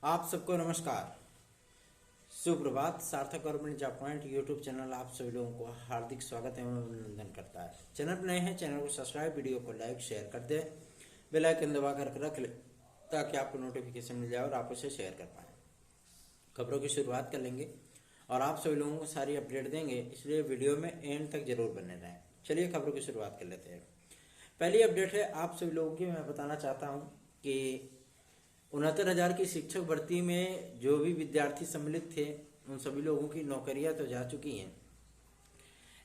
आप सबको नमस्कार, सुप्रभात। सार्थक government job point YouTube channel आप सभी लोगों को हार्दिक स्वागत एवं अभिनंदन करता है। चैनल पर नए हैं, चैनल को सब्सक्राइब, वीडियो को लाइक शेयर कर दे, बेल आइकन दबा कर रख ले ताकि आपको नोटिफिकेशन मिल जाए और आप उसे शेयर कर पाएँ। खबरों की शुरुआत कर लेंगे और आप सभी लोगों को सारी अपडेट देंगे, इसलिए वीडियो में एंड तक जरूर बने रहें। चलिए खबरों की शुरुआत कर लेते हैं। पहली अपडेट है आप सभी लोगों की। मैं बताना चाहता हूँ कि 69,000 की शिक्षक भर्ती में जो भी विद्यार्थी सम्मिलित थे उन सभी लोगों की नौकरियां तो जा चुकी हैं,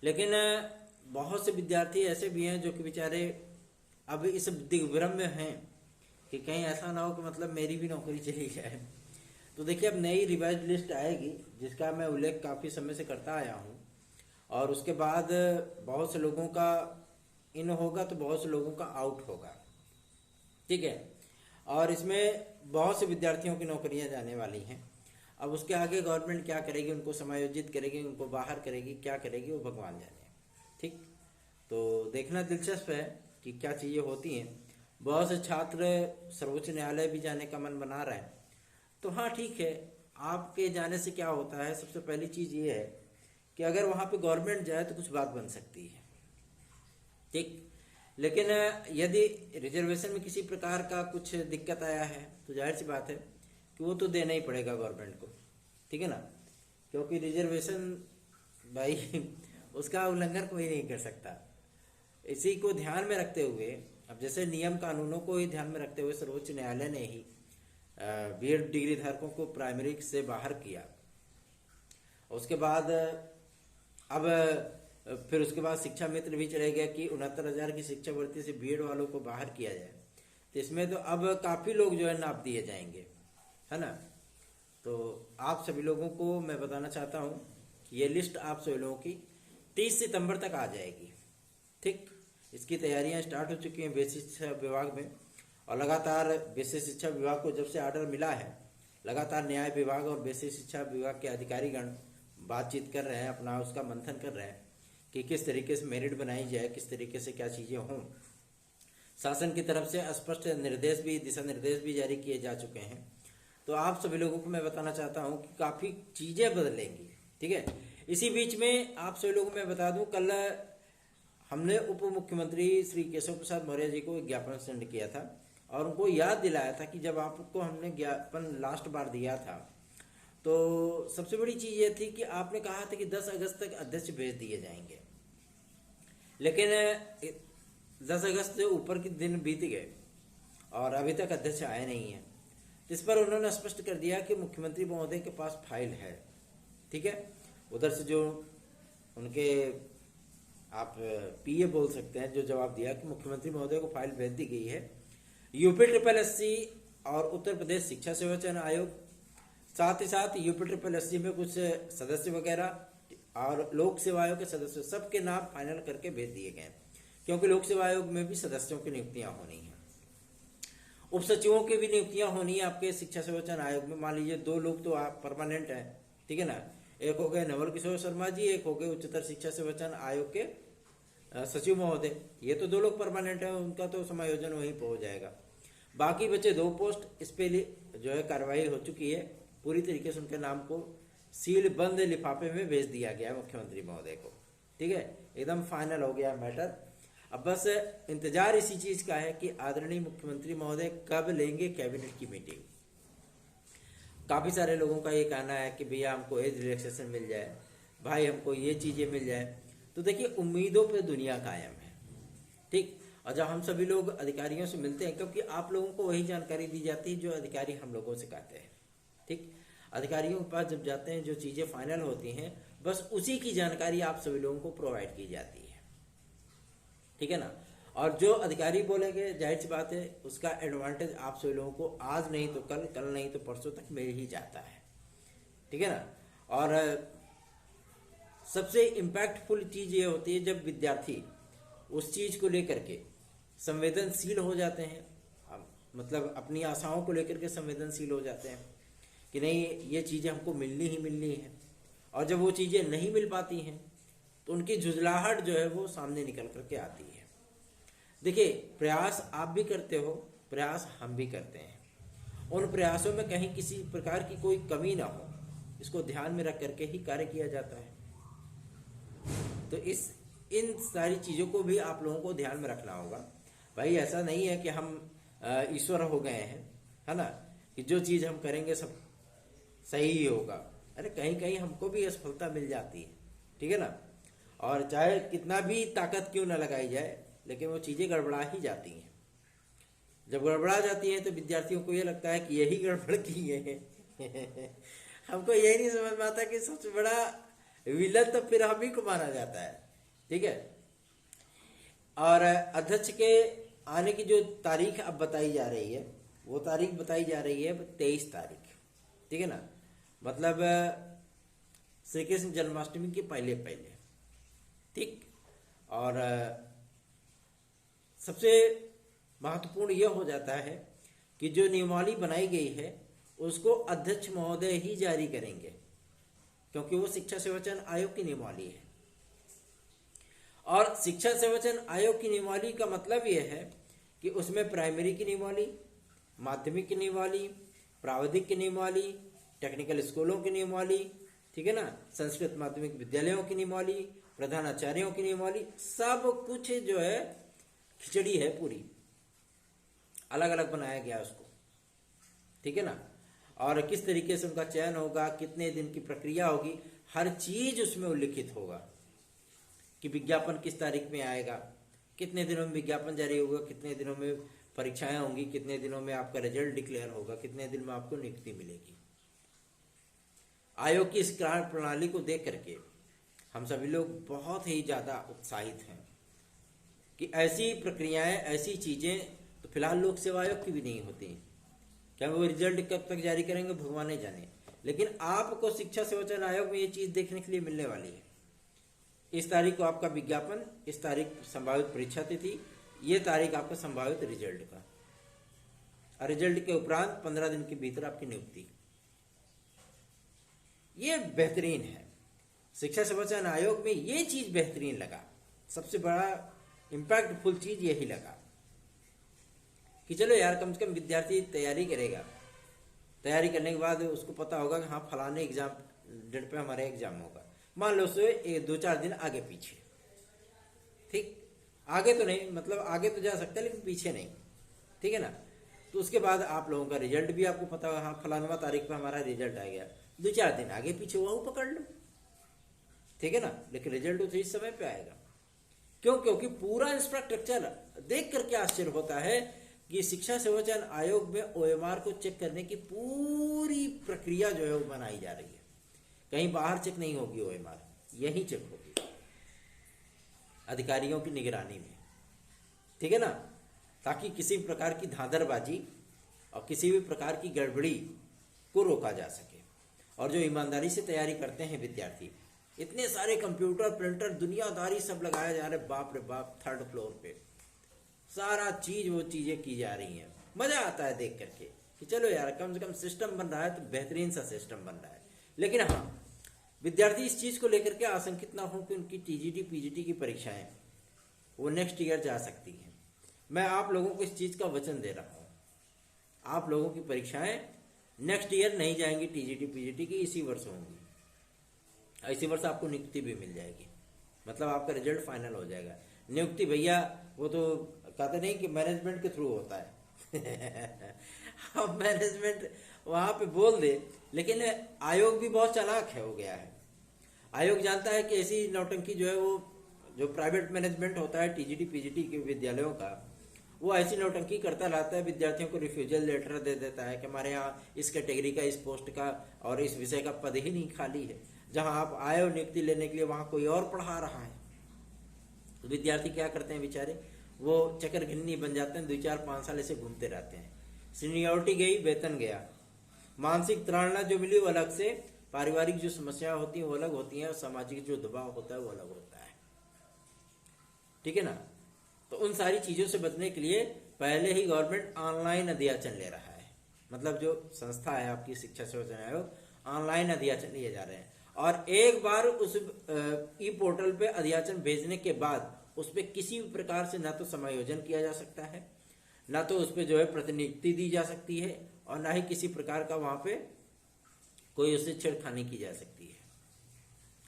लेकिन बहुत से विद्यार्थी ऐसे भी हैं जो कि बेचारे अब इस दिग्भ्रम में हैं कि कहीं ऐसा ना हो कि मतलब मेरी भी नौकरी चली जाए। तो देखिए, अब नई रिवाइज लिस्ट आएगी जिसका मैं उल्लेख काफ़ी समय से करता आया हूँ, और उसके बाद बहुत से लोगों का इन होगा तो बहुत से लोगों का आउट होगा। ठीक है, और इसमें बहुत से विद्यार्थियों की नौकरियां जाने वाली हैं। अब उसके आगे गवर्नमेंट क्या करेगी, उनको समायोजित करेगी, उनको बाहर करेगी, क्या करेगी वो भगवान जाने। ठीक, तो देखना दिलचस्प है कि क्या चीज़ें होती हैं। बहुत से छात्र सर्वोच्च न्यायालय भी जाने का मन बना रहे हैं। तो हाँ ठीक है, आपके जाने से क्या होता है, सबसे पहली चीज़ ये है कि अगर वहाँ पे गवर्नमेंट जाए तो कुछ बात बन सकती है। ठीक, लेकिन यदि रिजर्वेशन में किसी प्रकार का कुछ दिक्कत आया है तो जाहिर सी बात है कि वो तो देना ही पड़ेगा गवर्नमेंट को। ठीक है ना, क्योंकि रिजर्वेशन भाई उसका उल्लंघन कोई नहीं कर सकता। इसी को ध्यान में रखते हुए, अब जैसे नियम कानूनों को ही ध्यान में रखते हुए सर्वोच्च न्यायालय ने ही बीएड डिग्री धारकों को प्राइमरी से बाहर किया। उसके बाद अब फिर उसके बाद शिक्षा मित्र भी चले गया कि 69,000 की शिक्षा भर्ती से बीएड वालों को बाहर किया जाए। तो इसमें तो अब काफ़ी लोग जो है नाप दिए जाएंगे, है ना। तो आप सभी लोगों को मैं बताना चाहता हूँ कि ये लिस्ट आप सभी लोगों की 30 सितंबर तक आ जाएगी। ठीक, इसकी तैयारियां स्टार्ट हो चुकी हैं बेसिक शिक्षा विभाग में, और लगातार बेसिक शिक्षा विभाग को जब से आर्डर मिला है, लगातार न्याय विभाग और बेसिक शिक्षा विभाग के अधिकारीगण बातचीत कर रहे हैं, अपना उसका मंथन कर रहे हैं कि किस तरीके से मेरिट बनाई जाए, किस तरीके से क्या चीज़ें हों। शासन की तरफ से स्पष्ट निर्देश भी, दिशा निर्देश भी जारी किए जा चुके हैं। तो आप सभी लोगों को मैं बताना चाहता हूं कि काफ़ी चीज़ें बदलेंगी। ठीक है, इसी बीच में आप सभी लोगों को मैं बता दूं, कल हमने उप मुख्यमंत्री श्री केशव प्रसाद मौर्य जी को एक ज्ञापन सेंड किया था और उनको याद दिलाया था कि जब आपको हमने ज्ञापन लास्ट बार दिया था तो सबसे बड़ी चीज़ ये थी कि आपने कहा था कि 10 अगस्त तक अध्यक्ष भेज दिए जाएंगे, लेकिन 10 अगस्त से ऊपर के दिन बीत गए और अभी तक अध्यक्ष आए नहीं है। इस पर उन्होंने स्पष्ट कर दिया कि मुख्यमंत्री महोदय के पास फाइल है। ठीक है, उधर से जो उनके आप पीए बोल सकते हैं, जो जवाब दिया कि मुख्यमंत्री महोदय को फाइल भेज दी गई है। यूपी SSS और उत्तर प्रदेश शिक्षा सेवा चयन आयोग, साथ ही साथ यूपी SSS में कुछ सदस्य वगैरह और लोक सेवा आयोग के सदस्य, सबके नाम फाइनल करके भेज दिए गए, क्योंकि लोक सेवा आयोग में भी सदस्यों की नियुक्तियां होनी है, उप सचिवों की भी नियुक्तियां होनी है आपके शिक्षा सेवा चयन आयोग में। मान लीजिए 2 लोग तो आप परमानेंट हैं, ठीक है ना, एक हो गए नवल किशोर शर्मा जी, एक हो गए उच्चतर शिक्षा सेवा चयन आयोग के सचिव महोदय। ये तो 2 लोग परमानेंट हैं, उनका तो समायोजन वहीं पर हो जाएगा। बाकी बचे 2 पोस्ट, इस पे जो है कार्रवाई हो चुकी है, पूरी तरीके से उनके नाम को सील बंद लिफाफे में भेज दिया गया है मुख्यमंत्री महोदय को। ठीक है, एकदम फाइनल हो गया मैटर। अब बस इंतजार इसी चीज का है कि आदरणीय मुख्यमंत्री महोदय कब लेंगे कैबिनेट की मीटिंग। काफी सारे लोगों का ये कहना है कि भैया हमको एज रिलैक्सेशन मिल जाए, भाई हमको ये चीजें मिल जाए। तो देखिए, उम्मीदों पे दुनिया कायम है। ठीक, और जब हम सभी लोग अधिकारियों से मिलते हैं, क्योंकि आप लोगों को वही जानकारी दी जाती है जो अधिकारी हम लोगों से कहते हैं। ठीक, अधिकारियों के पास जब जाते हैं, जो चीजें फाइनल होती हैं, बस उसी की जानकारी आप सभी लोगों को प्रोवाइड की जाती है। ठीक है ना, और जो अधिकारी बोलेंगे, जाहिर सी बात है उसका एडवांटेज आप सभी लोगों को आज नहीं तो कल, कल नहीं तो परसों तक मिल ही जाता है। ठीक है ना, और सबसे इम्पैक्टफुल चीज ये होती है जब विद्यार्थी उस चीज को लेकर के संवेदनशील हो जाते हैं, मतलब अपनी आशाओं को लेकर के संवेदनशील हो जाते हैं कि नहीं ये चीजें हमको मिलनी ही मिलनी है, और जब वो चीजें नहीं मिल पाती हैं तो उनकी झुंझलाहट जो है वो सामने निकल करके आती है। देखिए, प्रयास आप भी करते हो, प्रयास हम भी करते हैं, उन प्रयासों में कहीं किसी प्रकार की कोई कमी ना हो, इसको ध्यान में रख करके ही कार्य किया जाता है। तो इन सारी चीज़ों को भी आप लोगों को ध्यान में रखना होगा। भाई ऐसा नहीं है कि हम ईश्वर हो गए हैं, है ना, कि जो चीज़ हम करेंगे सब सही ही होगा। अरे कहीं कहीं हमको भी असफलता मिल जाती है, ठीक है ना, और चाहे कितना भी ताकत क्यों ना लगाई जाए, लेकिन वो चीज़ें गड़बड़ा ही जाती हैं। जब गड़बड़ा जाती हैं तो विद्यार्थियों को ये लगता है कि यही गड़बड़ की है। हमको यही नहीं समझ में आता कि सबसे बड़ा विलन तो फिर हम ही को माना जाता है, ठीक है। और अध्यक्ष के आने की जो तारीख अब बताई जा रही है, वो तारीख बताई जा रही है 23 तारीख, ठीक है ना, मतलब श्री कृष्ण जन्माष्टमी के पहले पहले, ठीक। और सबसे महत्वपूर्ण यह हो जाता है कि जो नियमावली बनाई गई है उसको अध्यक्ष महोदय ही जारी करेंगे, क्योंकि वो शिक्षा सेवाचयन आयोग की नियमावली है। और शिक्षा सेवाचयन आयोग की नियमावली का मतलब यह है कि उसमें प्राइमरी की नियमावली, माध्यमिक की नियमावली, प्राविधिक की नियमावली, टेक्निकल स्कूलों की नियमावली, ठीक है ना, संस्कृत माध्यमिक विद्यालयों की नियमावली, प्रधानाचार्यों की नियमावली, सब कुछ जो है खिचड़ी है पूरी, अलग अलग बनाया गया उसको, ठीक है ना। और किस तरीके से उनका चयन होगा, कितने दिन की प्रक्रिया होगी, हर चीज उसमें उल्लिखित होगा कि विज्ञापन किस तारीख में आएगा, कितने दिनों में विज्ञापन जारी होगा, कितने दिनों में परीक्षाएं होंगी, कितने दिनों में आपका रिजल्ट डिक्लेयर होगा, कितने दिन में आपको नियुक्ति मिलेगी। आयोग की इस कार्य प्रणाली को देख करके हम सभी लोग बहुत ही ज्यादा उत्साहित हैं कि ऐसी प्रक्रियाएं, ऐसी चीजें तो फिलहाल लोक सेवा आयोग की भी नहीं होती। क्या वो रिजल्ट कब तक जारी करेंगे भगवान ही जाने, लेकिन आपको शिक्षा सेवाचयन आयोग में ये चीज देखने के लिए मिलने वाली है। इस तारीख को आपका विज्ञापन, इस तारीख संभावित परीक्षा तिथि, ये तारीख आपका संभावित रिजल्ट का, और रिजल्ट के उपरांत 15 दिन के भीतर आपकी नियुक्ति। ये बेहतरीन है। शिक्षा सेवाचयन आयोग में ये चीज बेहतरीन लगा, सबसे बड़ा इंपैक्टफुल चीज यही लगा कि चलो यार, कम से कम विद्यार्थी तैयारी करेगा, तैयारी करने के बाद उसको पता होगा कि हाँ फलाने एग्जाम डेट पे हमारा एग्जाम होगा, मान लो उससे 2-4 दिन आगे पीछे, ठीक, आगे तो नहीं, मतलब आगे तो जा सकता है लेकिन पीछे नहीं, ठीक है ना। तो उसके बाद आप लोगों का रिजल्ट भी आपको पता होगा, हाँ फलानवा तारीख पे हमारा रिजल्ट आ गया, 2-4 दिन आगे पीछे वह पकड़ लो, ठीक है ना, लेकिन रिजल्ट तो इस समय पे आएगा। क्यों? क्योंकि पूरा इंफ्रास्ट्रक्चर देख करके आश्चर्य होता है कि शिक्षा सेवाचयन आयोग में OMR को चेक करने की पूरी प्रक्रिया जो है वो बनाई जा रही है। कहीं बाहर चेक नहीं होगी OMR, यही चेक होगी अधिकारियों की निगरानी में, ठीक है ना, ताकि किसी प्रकार की धांधरबाजी और किसी भी प्रकार की गड़बड़ी को रोका जा सके। और जो ईमानदारी से तैयारी करते हैं विद्यार्थी, इतने सारे कंप्यूटर, प्रिंटर, दुनियादारी सब लगाया जा रहा है, बाप रे बाप, 3rd फ्लोर पे सारा चीज, वो चीजें की जा रही हैं। मजा आता है देख करके कि चलो यार, कम से कम सिस्टम बन रहा है तो बेहतरीन सा सिस्टम बन रहा है। लेकिन हाँ, विद्यार्थी इस चीज को लेकर के आशंकित ना हो कि उनकी TGT PGT की परीक्षाएं वो नेक्स्ट ईयर जा सकती हैं। मैं आप लोगों को इस चीज का वचन दे रहा हूं, आप लोगों की परीक्षाएं नेक्स्ट ईयर नहीं जाएंगी TGT PGT की, इसी वर्ष होंगी। इसी वर्ष आपको नियुक्ति भी मिल जाएगी, मतलब आपका रिजल्ट फाइनल हो जाएगा। नियुक्ति भैया वो तो कहते नहीं कि मैनेजमेंट के थ्रू होता है। अब मैनेजमेंट वहां पे बोल दे, लेकिन आयोग भी बहुत चालाक हो गया है। आयोग जानता है कि ऐसी नौटंकी जो है, वो जो प्राइवेट मैनेजमेंट होता है TGT PGT के विद्यालयों का, वो ऐसी नौटंकी करता रहता है, विद्यार्थियों को रिफ्यूजल लेटर दे देता है कि हमारे यहाँ इस कैटेगरी का, इस पोस्ट का और इस विषय का पद ही नहीं खाली है। जहां आप आए हो नियुक्ति लेने के लिए, वहां कोई और पढ़ा रहा है। तो विद्यार्थी क्या करते हैं बेचारे, वो चक्कर घिन्नी बन जाते हैं, 2-4-5 साल ऐसे घूमते रहते हैं। सीनियरिटी गई, वेतन गया, मानसिक ताड़ना जो मिली वो अलग से, पारिवारिक जो समस्याएं होती हैं वो अलग होती हैं, और सामाजिक जो दबाव होता है वो अलग होता है, ठीक है ना। तो उन सारी चीजों से बचने के लिए पहले ही गवर्नमेंट ऑनलाइन अध्याचन ले रहा है, मतलब जो संस्था है आपकी शिक्षा सेवाचयन आयोग, ऑनलाइन अध्याचन लिए जा रहे हैं। और एक बार उस ई पोर्टल पे अध्याचन भेजने के बाद उस पर किसी भी प्रकार से ना तो समायोजन किया जा सकता है, ना तो उस पर जो है प्रतिनियुक्ति दी जा सकती है, और ना ही किसी प्रकार का वहां पे कोई उससे छेड़खानी की जा सकती है।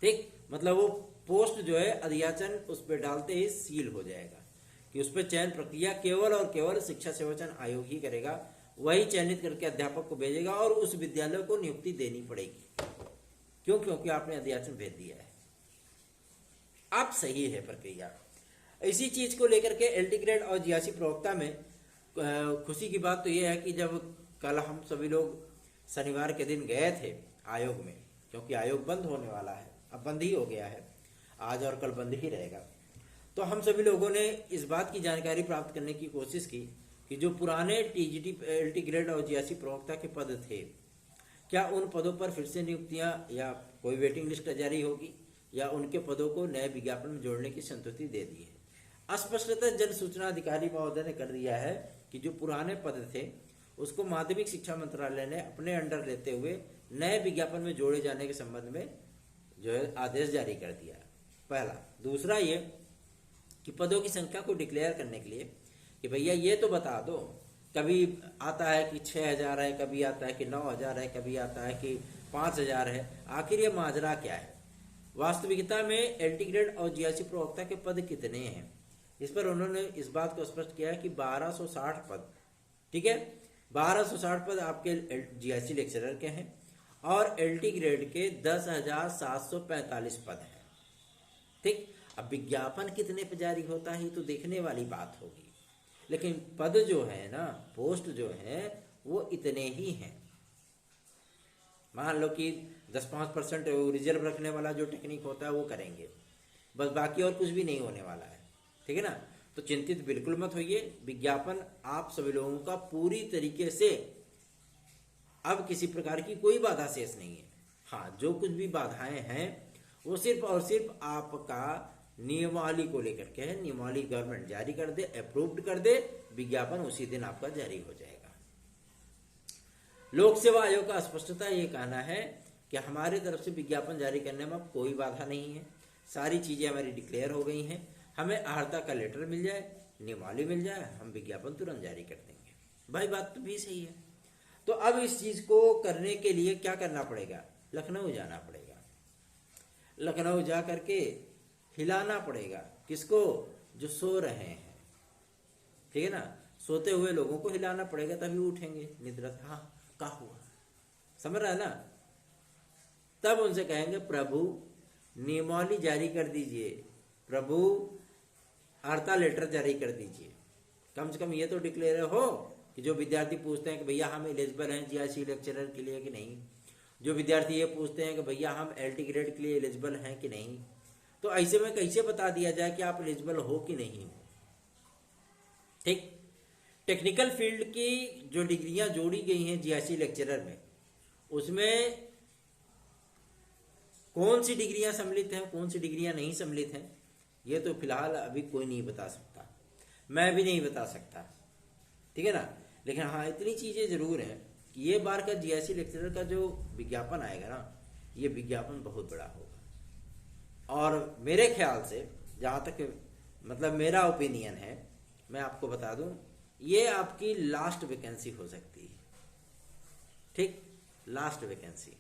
ठीक, मतलब वो पोस्ट जो है अध्याचन उस पर डालते ही सील हो जाएगा कि उस पर चयन प्रक्रिया केवल और केवल शिक्षा सेवाचयन आयोग ही करेगा, वही चयनित करके अध्यापक को भेजेगा और उस विद्यालय को नियुक्ति देनी पड़ेगी। क्यों? क्योंकि आपने अध्याचन भेज दिया है। अब सही है प्रक्रिया। इसी चीज को लेकर के एलटी ग्रेड और जीआरसी प्रवक्ता में खुशी की बात तो यह है कि जब कल हम सभी लोग शनिवार के दिन गए थे आयोग में, क्योंकि आयोग बंद होने वाला है, अब बंद ही हो गया है, आज और कल बंद ही रहेगा, तो हम सभी लोगों ने इस बात की जानकारी प्राप्त करने की कोशिश की कि जो पुराने टीजीटी एलटी ग्रेड और जीआरसी प्रवक्ता के पद थे, क्या उन पदों पर फिर से नियुक्तियां या कोई वेटिंग लिस्ट जारी होगी या उनके पदों को नए विज्ञापन में जोड़ने की संतुष्टि दे दी है। स्पष्टतः जन सूचना अधिकारी महोदय ने कर दिया है कि जो पुराने पद थे उसको माध्यमिक शिक्षा मंत्रालय ने अपने अंडर लेते हुए नए विज्ञापन में जोड़े जाने के संबंध में जो है आदेश जारी कर दिया। पहला। दूसरा ये कि पदों की संख्या को डिक्लेयर करने के लिए कि भैया ये तो बता दो, कभी आता है कि 6000 है, कभी आता है कि 9000 है, कभी आता है कि 5000 है, आखिर ये माजरा क्या है। वास्तविकता में एलटी ग्रेड और जीआरसी प्रवक्ता के पद कितने हैं, इस पर उन्होंने इस बात को स्पष्ट किया है कि 1260 पद, ठीक है, 1260 पद आपके जीआरसी लेक्चरर के हैं और एलटी ग्रेड के 10,745 पद हैं। ठीक, अब विज्ञापन कितने पे जारी होता है तो देखने वाली बात होगी, लेकिन पद जो है ना, पोस्ट जो है वो इतने ही हैं। मान लो कि 10-5% रिजर्व रखने वाला जो टेक्निक होता है वो करेंगे, बस बाकी और कुछ भी नहीं होने वाला है, ठीक है ना। तो चिंतित बिल्कुल मत होइए, विज्ञापन आप सभी लोगों का पूरी तरीके से अब किसी प्रकार की कोई बाधा शेष नहीं है। हाँ, जो कुछ भी बाधाएं हैं वो सिर्फ और सिर्फ आपका नियमावली को लेकर के है। नियमावली गवर्नमेंट जारी कर दे, अप्रूव्ड कर दे, विज्ञापन उसी दिन आपका जारी हो जाएगा। लोक सेवा आयोग का स्पष्टता ये कहना है कि हमारे तरफ से विज्ञापन जारी करने में अब कोई बाधा नहीं है, सारी चीजें हमारी डिक्लेयर हो गई हैं। हमें अर्हता का लेटर मिल जाए, नियमावली मिल जाए, हम विज्ञापन तुरंत जारी कर देंगे। भाई बात तो भी सही है। तो अब इस चीज को करने के लिए क्या करना पड़ेगा? लखनऊ जाना पड़ेगा। लखनऊ जा करके हिलाना पड़ेगा किसको? जो सो रहे हैं, ठीक है ना। सोते हुए लोगों को हिलाना पड़ेगा तभी उठेंगे निद्रा से। हाँ, क्या हुआ, समझ रहा है ना। तब उनसे कहेंगे प्रभु नियमावली जारी कर दीजिए, प्रभु अर्हता लेटर जारी कर दीजिए। कम से कम ये तो डिक्लेयर हो कि जो विद्यार्थी पूछते हैं कि भैया हम एलिजिबल हैं जीआरसी लेक्चरर के लिए कि नहीं, जो विद्यार्थी ये पूछते हैं कि भैया हम एलटी ग्रेड के लिए एलिजिबल हैं कि नहीं, तो ऐसे में कैसे बता दिया जाए कि आप एलिजिबल हो कि नहीं हो। ठीक, टेक्निकल फील्ड की जो डिग्रियां जोड़ी गई हैं जीआरसी लेक्चरर में, उसमें कौन सी डिग्रियां सम्मिलित हैं, कौन सी डिग्रियां नहीं सम्मिलित हैं, ये तो फिलहाल अभी कोई नहीं बता सकता, मैं भी नहीं बता सकता, ठीक है ना। लेकिन हाँ, इतनी चीजें जरूर हैं कि ये बार का जीआरसी लेक्चरर का जो विज्ञापन आएगा ना, ये विज्ञापन बहुत बड़ा होगा। और मेरे ख्याल से जहां तक मतलब मेरा ओपिनियन है, मैं आपको बता दूं, ये आपकी लास्ट वैकेंसी हो सकती है। ठीक, लास्ट वैकेंसी।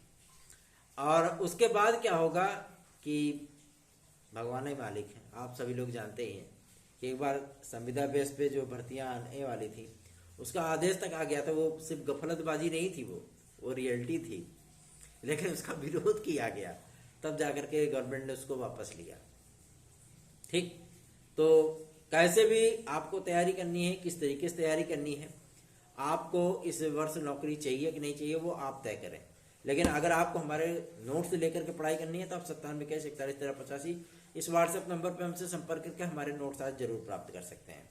और उसके बाद क्या होगा कि भगवान ही मालिक है। आप सभी लोग जानते ही हैं कि एक बार संविदा बेस पे जो भर्तियां आने वाली थी उसका आदेश तक आ गया था। वो सिर्फ गफलतबाजी नहीं थी, वो रियलिटी थी, लेकिन उसका विरोध किया गया, तब जाकर के गवर्नमेंट ने उसको वापस लिया। ठीक, तो कैसे भी आपको तैयारी करनी है, किस तरीके से तैयारी करनी है, आपको इस वर्ष नौकरी चाहिए कि नहीं चाहिए वो आप तय करें। लेकिन अगर आपको हमारे नोट्स लेकर के पढ़ाई करनी है तो आप 9721411385 इस व्हाट्सएप नंबर पर हमसे संपर्क करके हमारे नोट्स आज जरूर प्राप्त कर सकते हैं।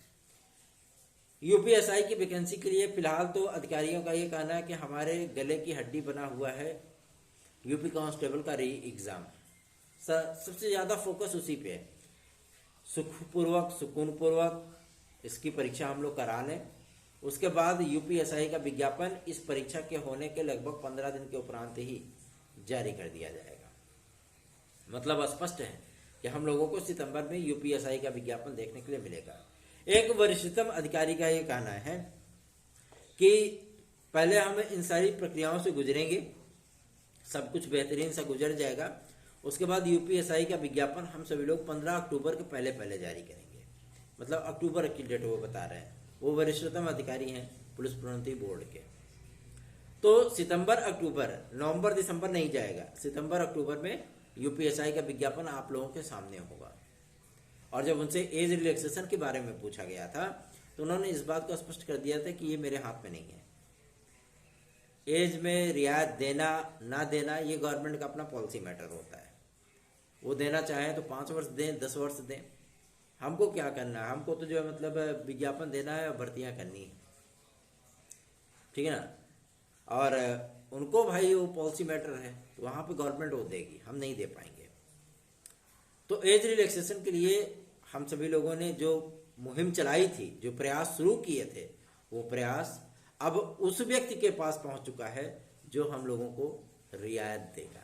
यूपीएसआई की वैकेंसी के लिए फिलहाल तो अधिकारियों का ये कहना है कि हमारे गले की हड्डी बना हुआ है यूपी कांस्टेबल का री एग्जाम। सबसे ज्यादा फोकस उसी पे है। सुखपूर्वक सुकूनपूर्वक इसकी परीक्षा हम लोग करा लें, उसके बाद यूपीएसआई का विज्ञापन इस परीक्षा के होने के लगभग 15 दिन के उपरांत ही जारी कर दिया जाएगा। मतलब स्पष्ट है कि हम लोगों को सितंबर में यूपीएसआई का विज्ञापन देखने के लिए मिलेगा। एक वरिष्ठतम अधिकारी का ये कहना है कि पहले हम इन सारी प्रक्रियाओं से गुजरेंगे, सब कुछ बेहतरीन सा गुजर जाएगा। उसके बाद यूपीएसआई का विज्ञापन हम सभी लोग 15 अक्टूबर के पहले पहले जारी करेंगे। मतलब अक्टूबर की डेट वो बता रहे हैं, वो वरिष्ठतम अधिकारी हैं पुलिस प्रोन्नति बोर्ड के। तो सितंबर अक्टूबर, नवंबर दिसंबर नहीं जाएगा, सितंबर अक्टूबर में यूपीएसआई का विज्ञापन आप लोगों के सामने होगा। और जब उनसे एज रिलैक्सेशन के बारे में पूछा गया था तो उन्होंने इस बात को स्पष्ट कर दिया था कि ये मेरे हाथ में नहीं है। एज में रियायत देना ना देना ये गवर्नमेंट का अपना पॉलिसी मैटर होता है। वो देना चाहे तो 5 वर्ष दें, 10 वर्ष दें, हमको क्या करना है? हमको तो जो है मतलब विज्ञापन देना है और भर्तियां करनी है, ठीक है ना। और उनको भाई वो पॉलिसी मैटर है, तो वहां पे गवर्नमेंट वो देगी, हम नहीं दे पाएंगे। तो एज रिलैक्सेशन के लिए हम सभी लोगों ने जो मुहिम चलाई थी, जो प्रयास शुरू किए थे, वो प्रयास अब उस व्यक्ति के पास पहुंच चुका है जो हम लोगों को रियायत देगा,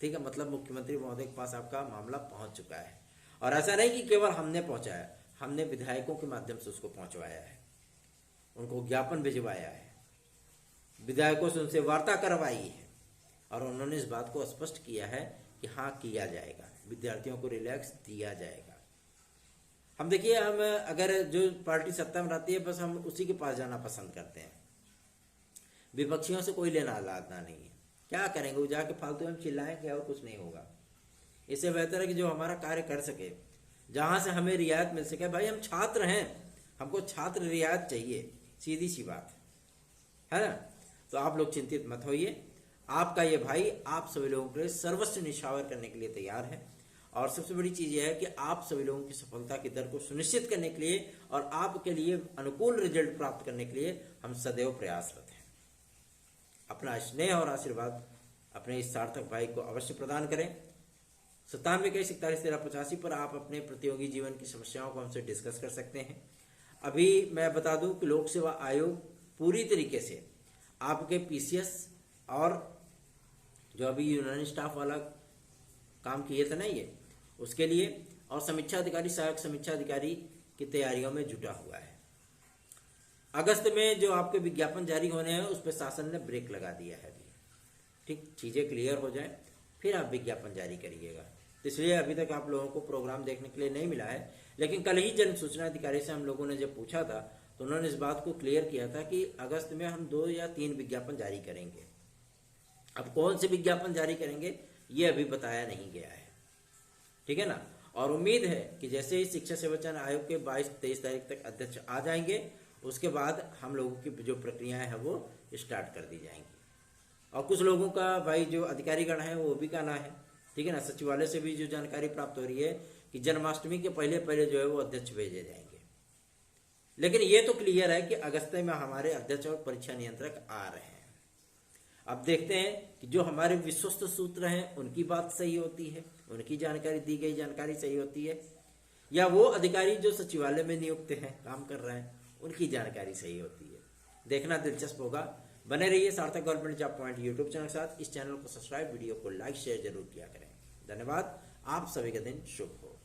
ठीक है। मतलब मुख्यमंत्री महोदय के पास आपका मामला पहुंच चुका है। और ऐसा नहीं कि केवल हमने पहुंचाया, हमने विधायकों के माध्यम से उसको पहुंचवाया है, उनको ज्ञापन भिजवाया है, विधायकों से उनसे वार्ता करवाई है, और उन्होंने इस बात को स्पष्ट किया है कि हाँ किया जाएगा, विद्यार्थियों को रिलैक्स दिया जाएगा। हम देखिए, हम अगर जो पार्टी सत्ता में रहती है बस हम उसी के पास जाना पसंद करते हैं, विपक्षियों से कोई लेना लादना नहीं है। क्या करेंगे वो जाके फालतू में चिल्लाएंगे और कुछ नहीं होगा। इससे बेहतर है कि जो हमारा कार्य कर सके, जहां से हमें रियायत मिल सके। भाई हम छात्र हैं, हमको छात्र रियायत चाहिए, सीधी सी बात है ना। तो आप लोग चिंतित मत होइए, आपका ये भाई आप सभी लोगों के लिए सर्वस्व निछावर करने के लिए तैयार है। और सबसे बड़ी चीज यह है कि आप सभी लोगों की सफलता की दर को सुनिश्चित करने के लिए और आपके लिए अनुकूल रिजल्ट प्राप्त करने के लिए हम सदैव प्रयासरत हैं। अपना स्नेह और आशीर्वाद अपने इस सार्थक भाई को अवश्य प्रदान करें। 9721411385 पर आप अपने प्रतियोगी जीवन की समस्याओं को हमसे डिस्कस कर सकते हैं। अभी मैं बता दूं कि लोक सेवा आयोग पूरी तरीके से आपके पीसीएस और जो अभी यूनानी स्टाफ वाला काम किए थे ना, ये उसके लिए और समीक्षा अधिकारी, सहायक समीक्षा अधिकारी की तैयारियों में जुटा हुआ है। अगस्त में जो आपके विज्ञापन जारी होने हैं उस पर शासन ने ब्रेक लगा दिया है अभी, ठीक, चीजें क्लियर हो जाए फिर आप विज्ञापन जारी करिएगा। इसलिए अभी तक आप लोगों को प्रोग्राम देखने के लिए नहीं मिला है। लेकिन कल ही जन सूचना अधिकारी से हम लोगों ने जब पूछा था तो उन्होंने इस बात को क्लियर किया था कि अगस्त में हम 2 या 3 विज्ञापन जारी करेंगे। अब कौन से विज्ञापन जारी करेंगे ये अभी बताया नहीं गया है, ठीक है ना। और उम्मीद है कि जैसे ही शिक्षा सेवा चयन आयोग के 22-23 तारीख तक अध्यक्ष आ जाएंगे उसके बाद हम लोगों की जो प्रक्रियाएं हैं वो स्टार्ट कर दी जाएंगी। और कुछ लोगों का भाई जो अधिकारीगण है वो भी कहना है, ठीक है ना, सचिवालय से भी जो जानकारी प्राप्त हो रही है कि जन्माष्टमी के पहले पहले जो है वो अध्यक्ष भेजे जाएंगे। लेकिन ये तो क्लियर है कि अगस्त में हमारे अध्यक्ष और परीक्षा नियंत्रक आ रहे हैं। अब देखते हैं कि जो हमारे विश्वस्त सूत्र हैं उनकी बात सही होती है, उनकी जानकारी, दी गई जानकारी सही होती है, या वो अधिकारी जो सचिवालय में नियुक्त हैं, काम कर रहे हैं, उनकी जानकारी सही होती है। देखना दिलचस्प होगा। बने रहिए सार्थक government job point YouTube channel के साथ। इस चैनल को सब्सक्राइब, वीडियो को लाइक शेयर जरूर किया करें। धन्यवाद। आप सभी का दिन शुभ हो।